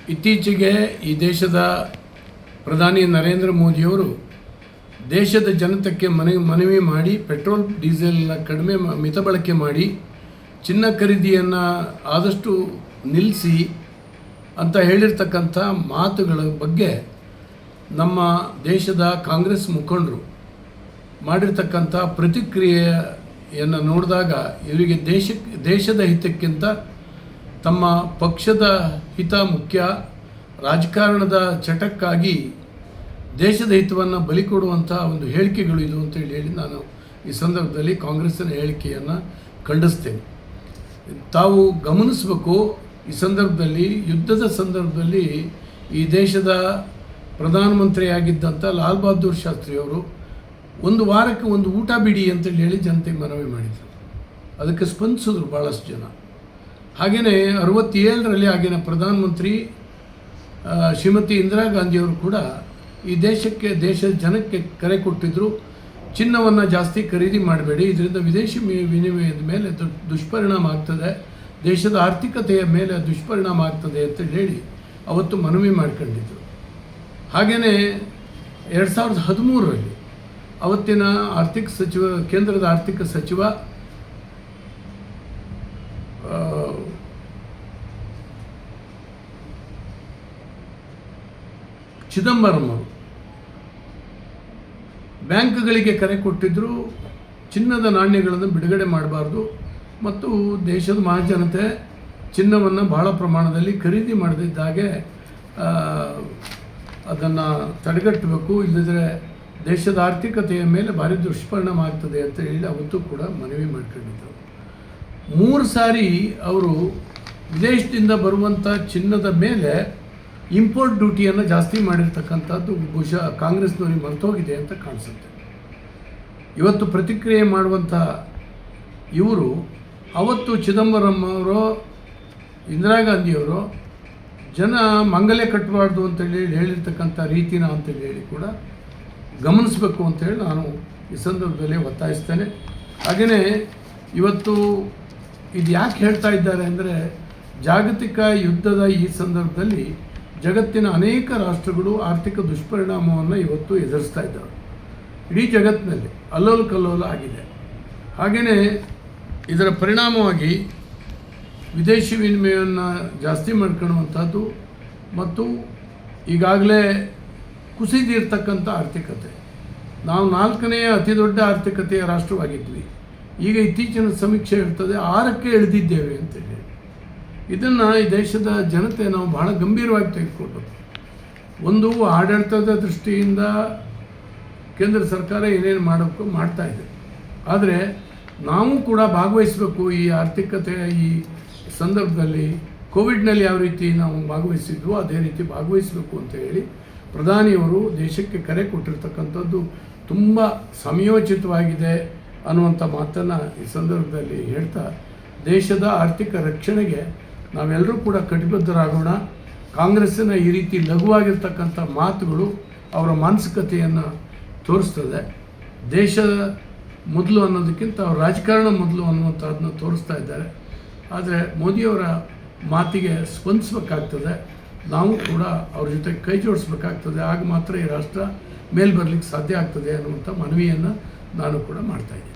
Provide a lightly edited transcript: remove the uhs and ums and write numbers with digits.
ಇತ್ತೀಚೆಗೆ ಈ ದೇಶದ ಪ್ರಧಾನಿ ನರೇಂದ್ರ ಮೋದಿಯವರು ದೇಶದ ಜನತೆಗೆ ಮನವಿ ಮಾಡಿ ಪೆಟ್ರೋಲ್ ಡೀಸೆಲ್ನ ಕಡಿಮೆ ಮಿತ ಬಳಕೆ ಮಾಡಿ ಚಿನ್ನ ಖರೀದಿಯನ್ನು ಆದಷ್ಟು ನಿಲ್ಲಿಸಿ ಅಂತ ಹೇಳಿರ್ತಕ್ಕಂಥ ಮಾತುಗಳ ಬಗ್ಗೆ ನಮ್ಮ ದೇಶದ ಕಾಂಗ್ರೆಸ್ ಮುಖಂಡರು ಮಾಡಿರ್ತಕ್ಕಂಥ ಪ್ರತಿಕ್ರಿಯೆಯನ್ನು ನೋಡಿದಾಗ ಇವರಿಗೆ ದೇಶದ ಹಿತಕ್ಕಿಂತ ತಮ್ಮ ಪಕ್ಷದ ಹಿತ ಮುಖ್ಯ, ರಾಜಕಾರಣದ ಚಟಕ್ಕಾಗಿ ದೇಶದ ಹಿತವನ್ನು ಬಲಿ ಕೊಡುವಂಥ ಒಂದು ಹೇಳಿಕೆಗಳು ಇದು ಅಂತೇಳಿ ನಾನು ಈ ಸಂದರ್ಭದಲ್ಲಿ ಕಾಂಗ್ರೆಸ್ಸಿನ ಹೇಳಿಕೆಯನ್ನು ಖಂಡಿಸ್ತೇನೆ. ತಾವು ಗಮನಿಸಬೇಕು, ಈ ಸಂದರ್ಭದಲ್ಲಿ ಯುದ್ಧದ ಸಂದರ್ಭದಲ್ಲಿ ಈ ದೇಶದ ಪ್ರಧಾನಮಂತ್ರಿಯಾಗಿದ್ದಂಥ ಲಾಲ್ ಬಹದ್ದೂರ್ ಶಾಸ್ತ್ರಿಯವರು ಒಂದು ವಾರಕ್ಕೆ ಒಂದು ಊಟ ಬಿಡಿ ಅಂತೇಳಿ ಹೇಳಿ ಜನತೆಗೆ ಮನವಿ ಮಾಡಿದರು. ಅದಕ್ಕೆ ಸ್ಪಂದಿಸಿದ್ರು ಭಾಳಷ್ಟು ಜನ. ಹಾಗೆಯೇ 67ರಲ್ಲಿ ಆಗಿನ ಪ್ರಧಾನಮಂತ್ರಿ ಶ್ರೀಮತಿ ಇಂದಿರಾ ಗಾಂಧಿಯವರು ಕೂಡ ಈ ದೇಶದ ಜನಕ್ಕೆ ಕರೆ ಕೊಟ್ಟಿದ್ದರು, ಚಿನ್ನವನ್ನು ಜಾಸ್ತಿ ಖರೀದಿ ಮಾಡಬೇಡಿ, ಇದರಿಂದ ವಿದೇಶಿ ವಿನಿಮಯದ ಮೇಲೆ ದುಷ್ಪರಿಣಾಮ ಆಗ್ತದೆ, ದೇಶದ ಆರ್ಥಿಕತೆಯ ಮೇಲೆ ದುಷ್ಪರಿಣಾಮ ಆಗ್ತದೆ ಅಂತ ಹೇಳಿ ಅವತ್ತು ಮನವಿ ಮಾಡ್ಕೊಂಡಿದ್ದರು. ಹಾಗೆಯೇ 2013ರಲ್ಲಿ ಅವತ್ತಿನ ಕೇಂದ್ರದ ಆರ್ಥಿಕ ಸಚಿವ ಚಿದಂಬರಂ ಅವರು ಬ್ಯಾಂಕ್ಗಳಿಗೆ ಕರೆ ಕೊಟ್ಟಿದ್ದರು, ಚಿನ್ನದ ನಾಣ್ಯಗಳನ್ನು ಬಿಡುಗಡೆ ಮಾಡಬಾರ್ದು ಮತ್ತು ದೇಶದ ಮಹಾಜನತೆ ಚಿನ್ನವನ್ನು ಬಹಳ ಪ್ರಮಾಣದಲ್ಲಿ ಖರೀದಿ ಮಾಡದಿದ್ದಾಗೆ ಅದನ್ನು ತಡೆಗಟ್ಟಬೇಕು, ಇಲ್ಲದಿದ್ದರೆ ದೇಶದ ಆರ್ಥಿಕತೆಯ ಮೇಲೆ ಭಾರಿ ದುಷ್ಪರಿಣಾಮ ಆಗ್ತದೆ ಅಂತ ಹೇಳಿ ಅವತ್ತು ಕೂಡ ಮನವಿ ಮಾಡ್ಕೊಂಡಿದ್ದರು. 3 ಸಾರಿ ಅವರು ವಿದೇಶದಿಂದ ಬರುವಂಥ ಚಿನ್ನದ ಮೇಲೆ ಇಂಪೋರ್ಟ್ ಡ್ಯೂಟಿಯನ್ನು ಜಾಸ್ತಿ ಮಾಡಿರ್ತಕ್ಕಂಥದ್ದು ಬಹುಶಃ ಕಾಂಗ್ರೆಸ್ನವರಿಗೆ ಮರೆತೋಗಿದೆ ಅಂತ ಕಾಣಿಸುತ್ತೆ. ಇವತ್ತು ಪ್ರತಿಕ್ರಿಯೆ ಮಾಡುವಂಥ ಇವರು ಅವತ್ತು ಚಿದಂಬರಂ ಅವರು, ಇಂದಿರಾ ಗಾಂಧಿಯವರು ಜನ ಮಂಗಲೆ ಕಟ್ಟಬಾರ್ದು ಅಂತೇಳಿ ಹೇಳಿರ್ತಕ್ಕಂಥ ರೀತಿನ ಅಂತೇಳಿ ಹೇಳಿ ಕೂಡ ಗಮನಿಸಬೇಕು ಅಂತೇಳಿ ನಾನು ಈ ಸಂದರ್ಭದಲ್ಲಿ ಒತ್ತಾಯಿಸ್ತೇನೆ. ಹಾಗೆಯೇ ಇವತ್ತು ಇದು ಯಾಕೆ ಹೇಳ್ತಾ ಇದ್ದಾರೆ ಅಂದರೆ, ಜಾಗತಿಕ ಯುದ್ಧದ ಈ ಸಂದರ್ಭದಲ್ಲಿ ಜಗತ್ತಿನ ಅನೇಕ ರಾಷ್ಟ್ರಗಳು ಆರ್ಥಿಕ ದುಷ್ಪರಿಣಾಮವನ್ನು ಇವತ್ತು ಎದುರಿಸ್ತಾ ಇದ್ದಾವೆ. ಇಡೀ ಜಗತ್ತಿನಲ್ಲಿ ಅಲ್ಲೋಲ ಕಲ್ಲೋಲ ಆಗಿದೆ. ಹಾಗೆಯೇ ಇದರ ಪರಿಣಾಮವಾಗಿ ವಿದೇಶಿ ವಿನಿಮಯವನ್ನು ಜಾಸ್ತಿ ಮಾಡ್ಕೊಳ್ಳುವಂಥದ್ದು ಮತ್ತು ಈಗಾಗಲೇ ಕುಸಿದಿರ್ತಕ್ಕಂಥ ಆರ್ಥಿಕತೆ, ನಾವು 4ನೇ ಅತಿ ದೊಡ್ಡ ಆರ್ಥಿಕತೆಯ ರಾಷ್ಟ್ರವಾಗಿದ್ವಿ, ಈಗ ಇತ್ತೀಚಿನ ಸಮೀಕ್ಷೆ ಇರ್ತದೆ 6ಕ್ಕೆ ಇಳಿದಿದ್ದೇವೆ ಅಂತೇಳಿ. ಇದನ್ನು ಈ ದೇಶದ ಜನತೆ ನಾವು ಬಹಳ ಗಂಭೀರವಾಗಿ ತೆಗೆದುಕೊಳ್ಬೇಕು. ಒಂದು ಆಡಳಿತದ ದೃಷ್ಟಿಯಿಂದ ಕೇಂದ್ರ ಸರ್ಕಾರ ಏನೇನು ಮಾಡಬೇಕು ಮಾಡ್ತಾ ಇದೆ, ಆದರೆ ನಾವು ಕೂಡ ಭಾಗವಹಿಸಬೇಕು ಈ ಆರ್ಥಿಕತೆಯ ಈ ಸಂದರ್ಭದಲ್ಲಿ. ಕೋವಿಡ್ನಲ್ಲಿ ಯಾವ ರೀತಿ ನಾವು ಭಾಗವಹಿಸಿದ್ವೋ ಅದೇ ರೀತಿ ಭಾಗವಹಿಸಬೇಕು ಅಂತ ಹೇಳಿ ಪ್ರಧಾನಿಯವರು ದೇಶಕ್ಕೆ ಕರೆ ಕೊಟ್ಟಿರ್ತಕ್ಕಂಥದ್ದು ತುಂಬ ಸಮಯೋಚಿತವಾಗಿದೆ ಅನ್ನುವಂಥ ಮಾತನ್ನು ಈ ಸಂದರ್ಭದಲ್ಲಿ ಹೇಳ್ತಾ, ದೇಶದ ಆರ್ಥಿಕ ರಕ್ಷಣೆಗೆ ನಾವೆಲ್ಲರೂ ಕೂಡ ಕಟಿಬದ್ಧರಾಗೋಣ. ಕಾಂಗ್ರೆಸ್ಸಿನ ಈ ರೀತಿ ಲಘುವಾಗಿರ್ತಕ್ಕಂಥ ಮಾತುಗಳು ಅವರ ಮಾನಸಿಕತೆಯನ್ನು ತೋರಿಸ್ತದೆ. ದೇಶದ ಮೊದಲು ಅನ್ನೋದಕ್ಕಿಂತ ಅವ್ರ ರಾಜಕಾರಣ ಮೊದಲು ಅನ್ನುವಂಥದ್ದನ್ನು ತೋರಿಸ್ತಾ ಇದ್ದಾರೆ. ಆದರೆ ಮೋದಿಯವರ ಮಾತಿಗೆ ಸ್ಪಂದಿಸಬೇಕಾಗ್ತದೆ, ನಾವು ಕೂಡ ಅವ್ರ ಜೊತೆ ಕೈ ಜೋಡಿಸ್ಬೇಕಾಗ್ತದೆ. ಆಗ ಮಾತ್ರ ಈ ರಾಷ್ಟ್ರ ಮೇಲೆ ಬರಲಿಕ್ಕೆ ಸಾಧ್ಯ ಆಗ್ತದೆ ಅನ್ನುವಂಥ ಮನವಿಯನ್ನು ನಾನು ಕೂಡ ಮಾಡ್ತಾಯಿದ್ದೀನಿ.